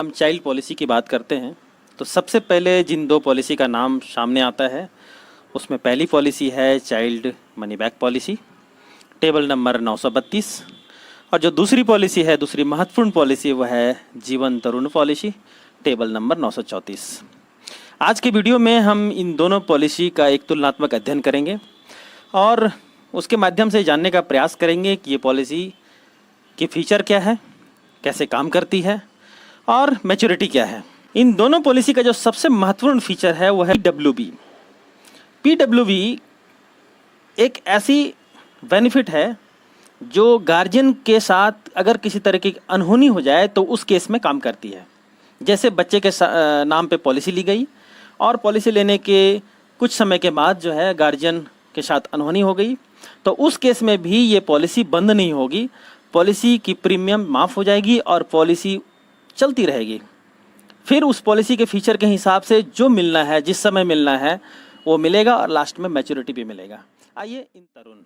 हम child policy की बात करते हैं तो सबसे पहले जिन दो पॉलिसी का नाम सामने आता है उसमें पहली पॉलिसी है child money back policy, table number 932। और जो दूसरी पॉलिसी है, दूसरी महत्वपूर्ण पॉलिसी, वह है जीवन तरुण पॉलिसी, टेबल नंबर 934। आज के वीडियो में हम इन दोनों पॉलिसी का एक तुलनात्मक अध्ययन करेंगे और उसके माध्यम से जानने का प्रयास करेंगे कि ये पॉलिसी के फीचर क्या है, कैसे काम करती है और मैच्योरिटी क्या है। इन दोनों पॉलिसी का जो सबसे महत्वपूर्ण फीचर है वो है PWB। PWB एक ऐसी बेनिफिट है जो गार्जियन के साथ अगर किसी तरह की अनहोनी हो जाए तो उस केस में काम करती है। जैसे बच्चे के नाम पे पॉलिसी ली गई और पॉलिसी लेने के कुछ समय के बाद जो है गार्जियन के साथ अनहोनी हो गई, तो उस केस में भी ये पॉलिसी बंद नहीं होगी, पॉलिसी की प्रीमियम माफ़ हो जाएगी और पॉलिसी चलती रहेगी। फिर उस पॉलिसी के फीचर के हिसाब से जो मिलना है, जिस समय मिलना है वो मिलेगा और लास्ट में मैच्योरिटी भी मिलेगा। आइए इन तरुण,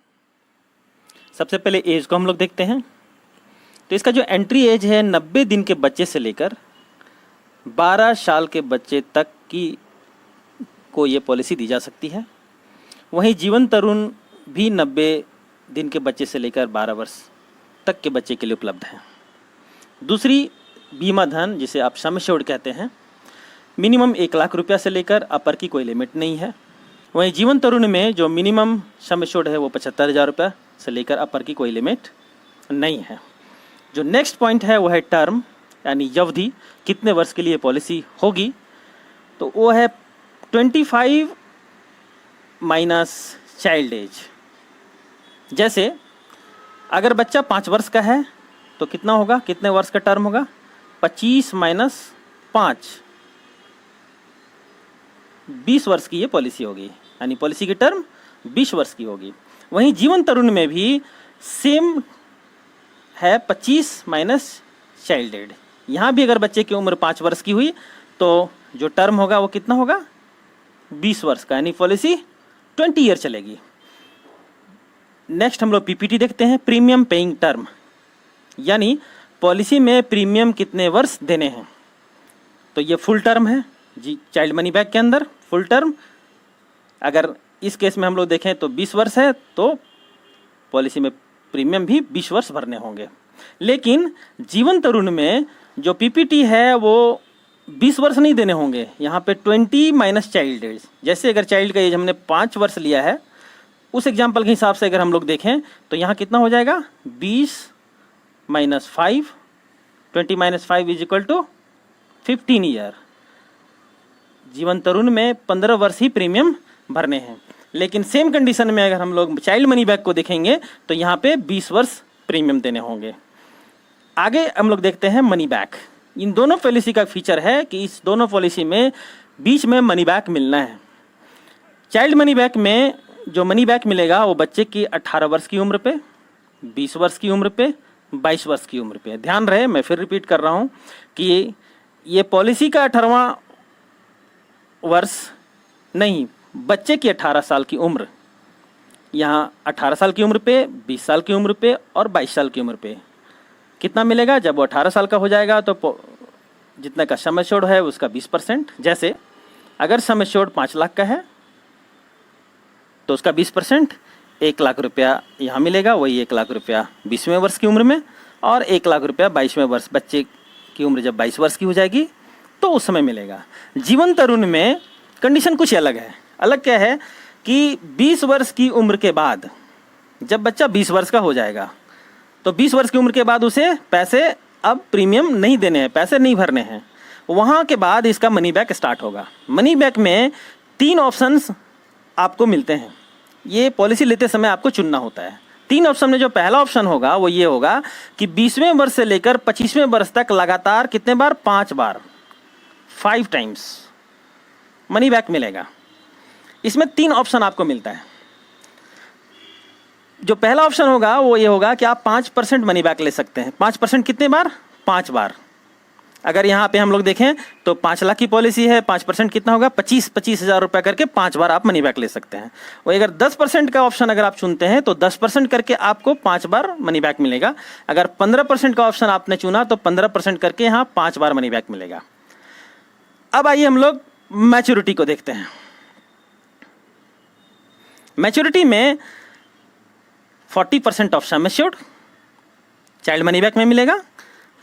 सबसे पहले एज को हम लोग देखते हैं। तो इसका जो एंट्री एज है 90 दिन के बच्चे से लेकर 12 साल के बच्चे तक की को ये पॉलिसी दी जा सकती है। वहीं जीवन तरुण भी 90 दिन के बच्चे से लेकर 12 वर्ष तक के बच्चे के लिए उपलब्ध है। दूसरी बीमा धन, जिसे आप सम एश्योर्ड कहते हैं, मिनिमम 1 लाख रुपया से लेकर अपर की कोई लिमिट नहीं है। वहीं जीवन तरुण में जो मिनिमम सम एश्योर्ड है वो 75,000 रुपया से लेकर अपर की कोई लिमिट नहीं है। जो नेक्स्ट पॉइंट है वो है टर्म, यानी अवधि, कितने वर्ष के लिए पॉलिसी होगी, तो वो है 25 माइनस चाइल्ड एज। जैसे अगर बच्चा 5 वर्ष का है तो कितना होगा, कितने वर्ष का टर्म होगा, 25 माइनस 5, 20 वर्ष की ये पॉलिसी होगी, यानी पॉलिसी की टर्म 20 वर्ष की होगी। वहीं जीवन तरुण में भी सेम है, 25 माइनस चाइल्ड एज। यहाँ भी अगर बच्चे की उम्र 5 वर्ष की हुई तो जो टर्म होगा वो कितना होगा, 20 वर्ष का, यानी पॉलिसी 20 ईयर चलेगी। नेक्स्ट हम लोग PPT देखते हैं, प्रीमियम पेइंग टर्म, यानी पॉलिसी में प्रीमियम कितने वर्ष देने हैं। तो ये फुल टर्म है जी, चाइल्ड मनी बैक के अंदर फुल टर्म। अगर इस केस में हम लोग देखें तो 20 वर्ष है तो पॉलिसी में प्रीमियम भी 20 वर्ष भरने होंगे। लेकिन जीवन तरुण में जो PPT है वो 20 वर्ष नहीं देने होंगे, यहाँ पे 20 माइनस चाइल्ड एज। जैसे अगर चाइल्ड का एज हमने 5 वर्ष लिया है, उस एग्जाम्पल के हिसाब से अगर हम लोग देखें तो यहाँ कितना हो जाएगा, 20 minus 5, 20 minus 5 is equal to 15 year. जीवन तरुण में 15 वर्ष ही प्रीमियम भरने हैं। लेकिन सेम कंडीशन में अगर हम लोग चाइल्ड मनी बैक को देखेंगे तो यहाँ पे 20 वर्ष प्रीमियम देने होंगे। आगे हम लोग देखते हैं मनी बैक। इन दोनों पॉलिसी का फीचर है कि इस दोनों पॉलिसी में बीच में मनी बैक मिलना है। चाइल्ड मनी बैक में जो मनी बैक मिलेगा वो बच्चे की 18 वर्ष की उम्र पे, 20 वर्ष की उम्र पे, 22 वर्ष की उम्र पे। ध्यान रहे, मैं फिर रिपीट कर रहा हूँ कि ये पॉलिसी का 18वां वर्ष नहीं, बच्चे की 18 साल की उम्र, यहाँ 18 साल की उम्र पे, 20 साल की उम्र पे और 22 साल की उम्र पे कितना मिलेगा। जब वो 18 साल का हो जाएगा तो जितना का सम एश्योर्ड है उसका 20%। जैसे अगर सम एश्योर्ड 5 लाख का है तो उसका 20% 1 लाख रुपया यहाँ मिलेगा, वही 1 लाख रुपया 20वें वर्ष की उम्र में, और 1 लाख रुपया 22वें वर्ष, बच्चे की उम्र जब 22 वर्ष की हो जाएगी तो उस समय मिलेगा। जीवन तरुण में कंडीशन कुछ अलग है। अलग क्या है कि 20 वर्ष की उम्र के बाद जब बच्चा 20 वर्ष का हो जाएगा तो 20 वर्ष की उम्र के बाद उसे पैसे, अब प्रीमियम नहीं देने हैं, पैसे नहीं भरने हैं। वहाँ के बाद इसका मनी बैक स्टार्ट होगा। मनी बैक में 3 ऑप्शंस आपको मिलते हैं। ये पॉलिसी लेते समय आपको चुनना होता है। 3 ऑप्शन में जो पहला ऑप्शन होगा वो ये होगा कि 20वें वर्ष से लेकर 25वें वर्ष तक लगातार कितने बार, 5 बार, 5 टाइम्स मनी बैक मिलेगा। इसमें 3 ऑप्शन आपको मिलता है। जो पहला ऑप्शन होगा वो ये होगा कि आप 5% मनी बैक ले सकते हैं। 5% कितने बार, 5 बार। अगर यहाँ पे हम लोग देखें तो 5 लाख की पॉलिसी है, 5% कितना होगा, 25,000 रुपये करके 5 बार आप मनी बैक ले सकते हैं। और अगर 10% का ऑप्शन अगर आप चुनते हैं तो 10% करके आपको 5 बार मनी बैक मिलेगा। अगर 15% का ऑप्शन आपने चुना तो 15% करके यहाँ 5 बार मनी बैक मिलेगा। अब आइए हम लोग मैच्योरिटी को देखते हैं। मैच्योरिटी में 40% of sum assured child money back में मिलेगा।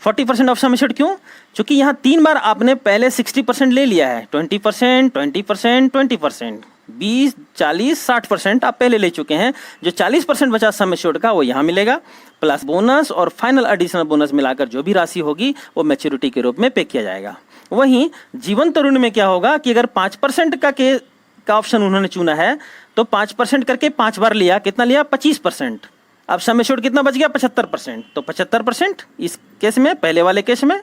40% ऑफ सम एश्योर्ड क्यों? क्योंकि यहाँ 3 बार आपने पहले 60% ले लिया है, 20%, 20%, 20%, 20, 40, 60% आप पहले ले चुके हैं। जो 40% बचा सम एश्योर्ड का वो यहाँ मिलेगा, प्लस बोनस और फाइनल एडिशनल बोनस मिलाकर जो भी राशि होगी वो मैच्योरिटी के रूप में पे किया जाएगा। वहीं जीवन तरुण में क्या होगा कि अगर 5% का ऑप्शन उन्होंने चुना है तो 5% करके 5 बार लिया, कितना लिया, 25%। अब सम एश्योर्ड कितना बच गया, 75%। तो 75% इस केस में, पहले वाले केस में।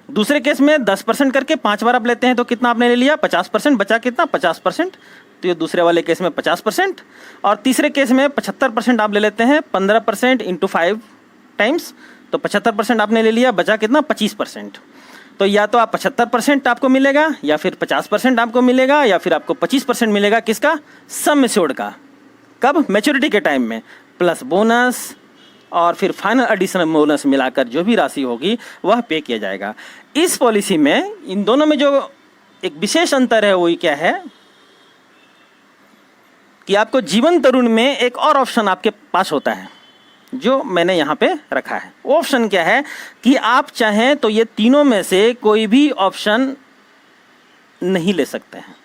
दूसरे केस में 10% करके 5 बार आप लेते हैं तो कितना आपने ले लिया, 50%, बचा कितना, 50%। तो ये दूसरे वाले केस में 50%। और तीसरे केस में 75% आप ले लेते हैं, 15% इंटू 5 टाइम्स, तो 75% आपने ले लिया, बचा कितना, 25%। तो या तो आप 75% आपको मिलेगा, या फिर 50% आपको मिलेगा, या फिर आपको 25% मिलेगा। किसका, सम एश्योर्ड का। कब, मैच्योरिटी के टाइम में, प्लस बोनस और फिर फाइनल एडिशनल बोनस मिलाकर जो भी राशि होगी वह पे किया जाएगा। इस पॉलिसी में इन दोनों में जो एक विशेष अंतर है वो क्या है कि आपको जीवन तरुण में एक और ऑप्शन आपके पास होता है जो मैंने यहाँ पे रखा है। वो ऑप्शन क्या है कि आप चाहें तो ये तीनों में से कोई भी ऑप्शन नहीं ले सकते हैं।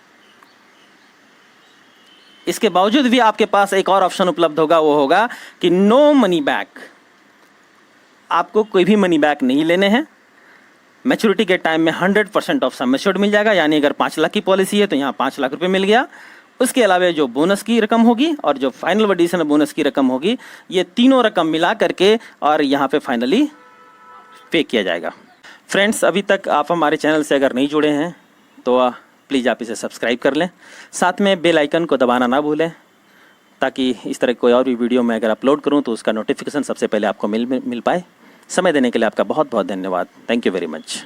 इसके बावजूद भी आपके पास एक और ऑप्शन उपलब्ध होगा, वो होगा कि नो मनी बैक। आपको कोई भी मनी बैक नहीं लेने हैं। मैच्योरिटी के टाइम में 100% ऑफ सम एश्योर्ड मिल जाएगा, यानी अगर 5 लाख की पॉलिसी है तो यहाँ 5 लाख रुपए मिल गया। उसके अलावा जो बोनस की रकम होगी और जो फाइनल एडिशनल बोनस की रकम होगी, ये तीनों रकम मिला करके और यहाँ पे फाइनली पे किया जाएगा। फ्रेंड्स, अभी तक आप हमारे चैनल से अगर नहीं जुड़े हैं तो प्लीज़ आप इसे सब्सक्राइब कर लें, साथ में बेल आइकन को दबाना ना भूलें, ताकि इस तरह कोई और भी वीडियो मैं अगर अपलोड करूं तो उसका नोटिफिकेशन सबसे पहले आपको मिल पाए। समय देने के लिए आपका बहुत बहुत धन्यवाद। Thank you very much.